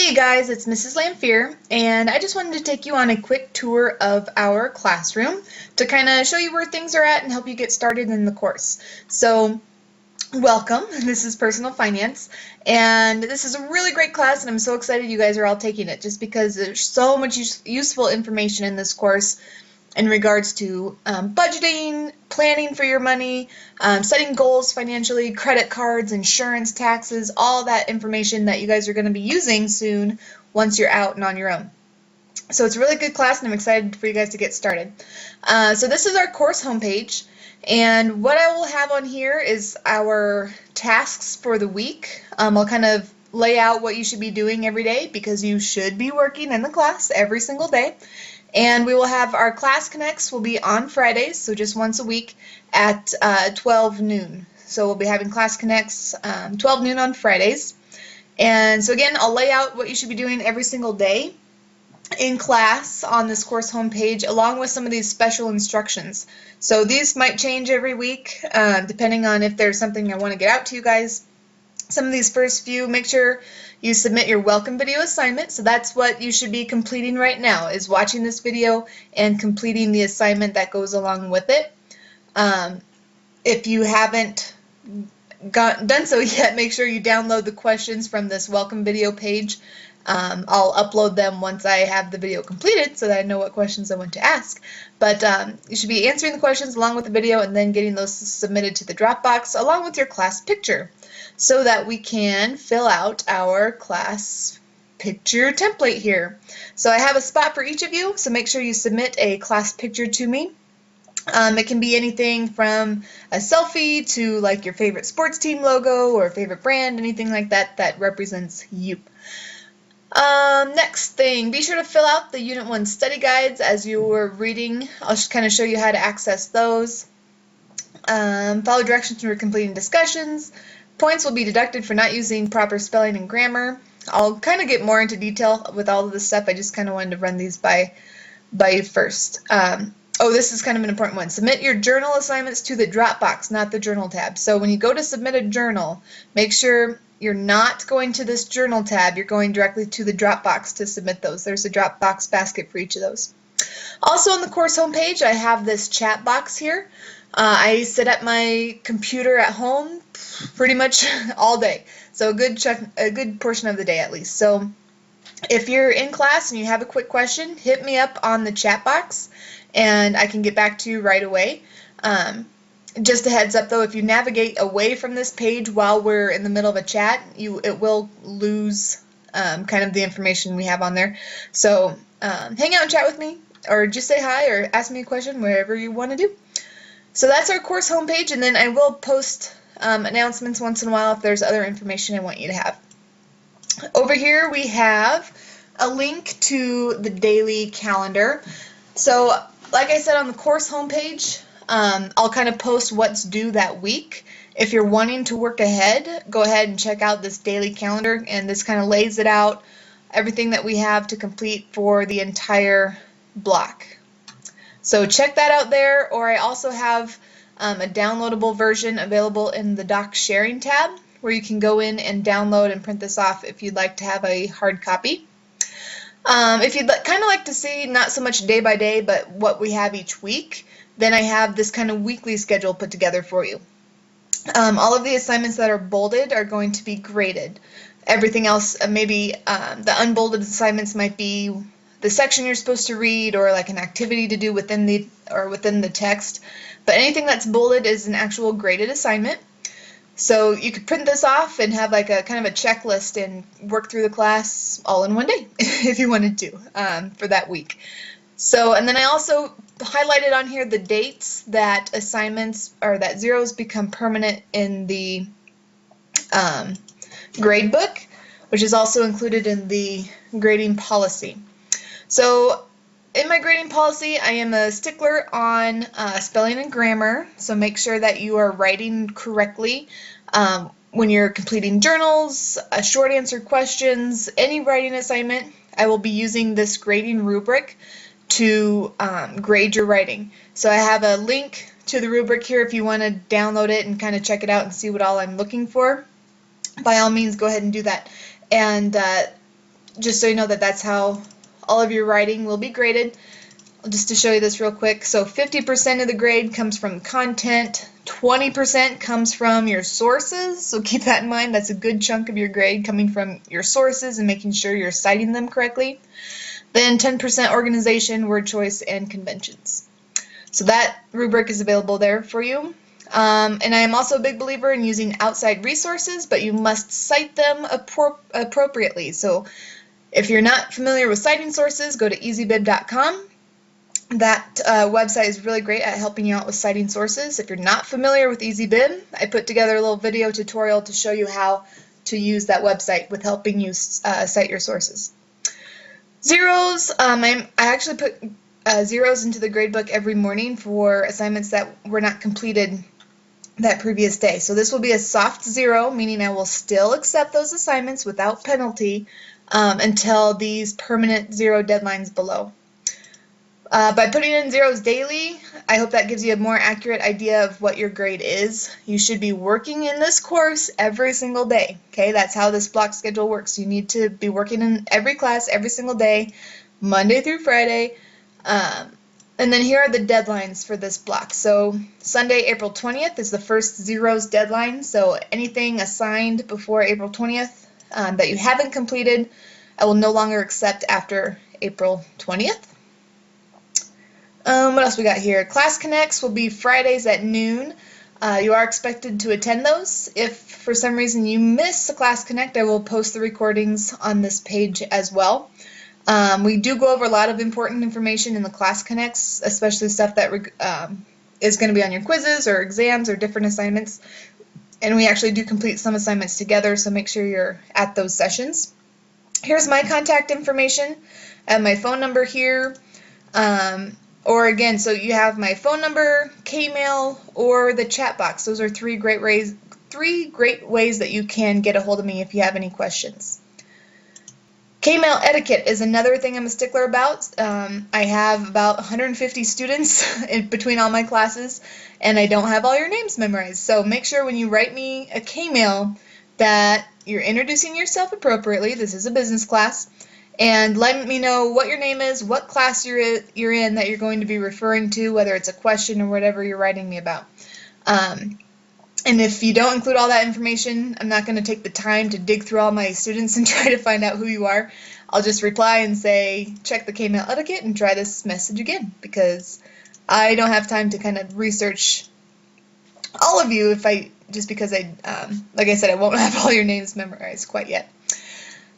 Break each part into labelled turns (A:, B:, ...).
A: Hey guys, it's Mrs. Lamphere, and I just wanted to take you on a quick tour of our classroom to kind of show you where things are at and help you get started in the course. So, welcome. This is Personal Finance, and this is a really great class, and I'm so excited you guys are all taking it just because there's so much useful information in this course in regards to budgeting, planning for your money, setting goals financially, credit cards, insurance, taxes, all that information that you guys are going to be using soon once you're out and on your own. So it's a really good class, and I'm excited for you guys to get started. So this is our course homepage, and what I will have on here is our tasks for the week. I'll kind of lay out what you should be doing every day because you should be working in the class every single day. And we will have our class connects will be on Fridays, so just once a week at 12 noon. So we'll be having class connects 12 noon on Fridays. And so again, I'll lay out what you should be doing every single day in class on this course homepage, along with some of these special instructions. So these might change every week, depending on if there's something I want to get out to you guys. Some of these first few, make sure you submit your welcome video assignment. So that's what you should be completing right now, is watching this video and completing the assignment that goes along with it. If you haven't done so yet, make sure you download the questions from this welcome video page. I'll upload them once I have the video completed so that I know what questions I want to ask. But you should be answering the questions along with the video and then getting those submitted to the Dropbox along with your class picture, so that we can fill out our class picture template here. So I have a spot for each of you, so make sure you submit a class picture to me. It can be anything from a selfie to like your favorite sports team logo or favorite brand, anything like that that represents you. Next thing, be sure to fill out the Unit 1 study guides as you were reading. I'll just kind of show you how to access those. Follow directions for completing discussions. Points will be deducted for not using proper spelling and grammar. I'll kind of get more into detail with all of this stuff. I just kind of wanted to run these by you first. This is kind of an important one. Submit your journal assignments to the Dropbox, not the journal tab. So when you go to submit a journal, make sure you're not going to this journal tab. You're going directly to the Dropbox to submit those. There's a Dropbox basket for each of those. Also on the course homepage, I have this chat box here. I sit at my computer at home pretty much all day, so a good portion of the day at least. So if you're in class and you have a quick question, hit me up on the chat box and I can get back to you right away. Just a heads up though, if you navigate away from this page while we're in the middle of a chat, it will lose kind of the information we have on there. So hang out and chat with me, or just say hi or ask me a question, wherever you want to do. So that's our course homepage, and then I will post announcements once in a while if there's other information I want you to have. Over here we have a link to the daily calendar. So like I said on the course homepage, I'll kind of post what's due that week. If you're wanting to work ahead, go ahead and check out this daily calendar, and this kind of lays it out, everything that we have to complete for the entire block. So check that out there, or I also have a downloadable version available in the Doc Sharing tab, where you can go in and download and print this off if you'd like to have a hard copy. If you'd kind of like to see not so much day by day, but what we have each week, then I have this kind of weekly schedule put together for you. All of the assignments that are bolded are going to be graded. Everything else, maybe the unbolded assignments might be the section you're supposed to read, or like an activity to do within the text. But anything that's bolded is an actual graded assignment. So you could print this off and have like a kind of a checklist and work through the class all in one day if you wanted to for that week. So, and then I also highlighted on here the dates that assignments or that zeros become permanent in the grade book, which is also included in the grading policy. So in my grading policy, I am a stickler on spelling and grammar, so make sure that you are writing correctly when you're completing journals, short answer questions, any writing assignment. I will be using this grading rubric to grade your writing. So I have a link to the rubric here if you want to download it and kind of check it out and see what all I'm looking for. By all means, go ahead and do that. And just so you know that that's how all of your writing will be graded. Just to show you this real quick, so 50% of the grade comes from content, 20% comes from your sources, so keep that in mind. That's a good chunk of your grade coming from your sources and making sure you're citing them correctly. Then 10% organization, word choice, and conventions. So that rubric is available there for you. And I am also a big believer in using outside resources, but you must cite them appropriately. So if you're not familiar with citing sources, go to easybib.com. That website is really great at helping you out with citing sources. If you're not familiar with EasyBib, I put together a little video tutorial to show you how to use that website with helping you cite your sources. Zeros, I actually put zeros into the gradebook every morning for assignments that were not completed that previous day. So this will be a soft zero, meaning I will still accept those assignments without penalty until these permanent zero deadlines below. By putting in zeros daily, I hope that gives you a more accurate idea of what your grade is. You should be working in this course every single day. Okay, that's how this block schedule works. You need to be working in every class every single day, Monday through Friday. And then here are the deadlines for this block. So Sunday, April 20th is the first zeros deadline. So anything assigned before April 20th that you haven't completed, I will no longer accept after April 20th. What else we got here? Class Connects will be Fridays at noon. You are expected to attend those. If for some reason you miss a Class Connect, I will post the recordings on this page as well. We do go over a lot of important information in the Class Connects, especially stuff that is going to be on your quizzes or exams or different assignments. And we actually do complete some assignments together, so make sure you're at those sessions. Here's my contact information. I have my phone number here. Or again, so you have my phone number, K-mail, or the chat box. Those are three great ways that you can get a hold of me if you have any questions. K-mail etiquette is another thing I'm a stickler about. I have about 150 students between all my classes, and I don't have all your names memorized. So make sure when you write me a K-mail that you're introducing yourself appropriately. This is a business class. And let me know what your name is, what class you're in that you're going to be referring to, whether it's a question or whatever you're writing me about. And if you don't include all that information, I'm not going to take the time to dig through all my students and try to find out who you are. I'll just reply and say, check the K-mail etiquette and try this message again, because I don't have time to kind of research all of you because like I said, I won't have all your names memorized quite yet.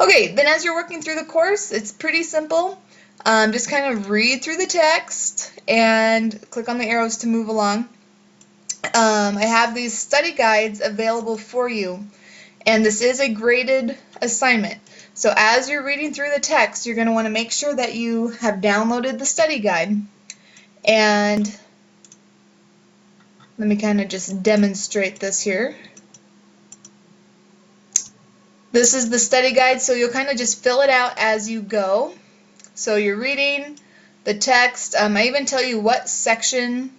A: Okay, then as you're working through the course, it's pretty simple. Just kind of read through the text and click on the arrows to move along. I have these study guides available for you, and this is a graded assignment. So as you're reading through the text, you're going to want to make sure that you have downloaded the study guide. And let me kind of just demonstrate this here. This is the study guide, so you'll kind of just fill it out as you go. So you're reading the text. I even tell you what section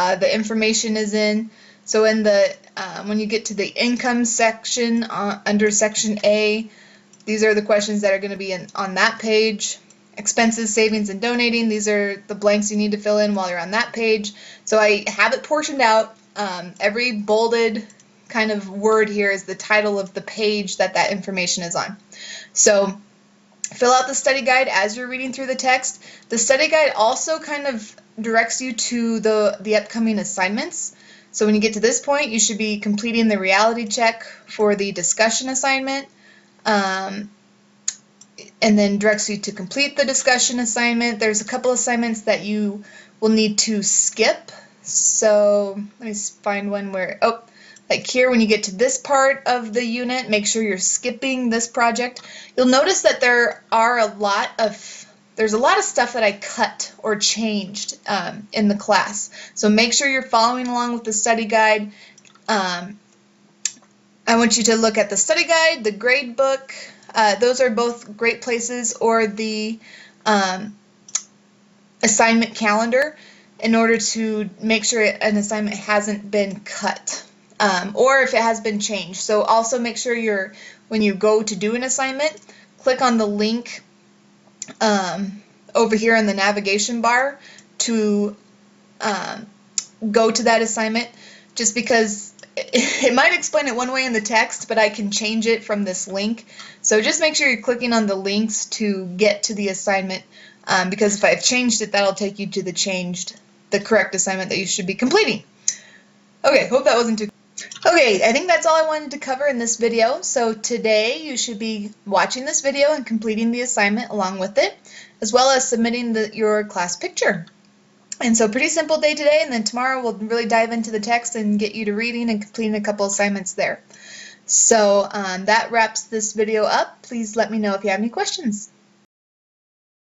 A: the information is in. So in the when you get to the income section under section A, these are the questions that are going to be on that page. Expenses, savings, and donating. These are the blanks you need to fill in while you're on that page. So I have it portioned out. Every bolded kind of word here is the title of the page that information is on. So fill out the study guide as you're reading through the text. The study guide also kind of directs you to the upcoming assignments. So when you get to this point, you should be completing the reality check for the discussion assignment, and then directs you to complete the discussion assignment. There's a couple assignments that you will need to skip. So let me find one where, like here, when you get to this part of the unit, make sure you're skipping this project. You'll notice that there's a lot of stuff that I cut or changed in the class. So make sure you're following along with the study guide. I want you to look at the study guide, the grade book. Those are both great places, or the assignment calendar, in order to make sure an assignment hasn't been cut. Or if it has been changed. So also make sure when you go to do an assignment, click on the link over here in the navigation bar to go to that assignment, just because it might explain it one way in the text, but I can change it from this link. So just make sure you're clicking on the links to get to the assignment, because if I've changed it, that'll take you to the correct assignment that you should be completing. Okay, hope that wasn't too... Okay, I think that's all I wanted to cover in this video. So today you should be watching this video and completing the assignment along with it, as well as submitting your class picture. And so pretty simple day today, and then tomorrow we'll really dive into the text and get you to reading and completing a couple assignments there. So that wraps this video up. Please let me know if you have any questions.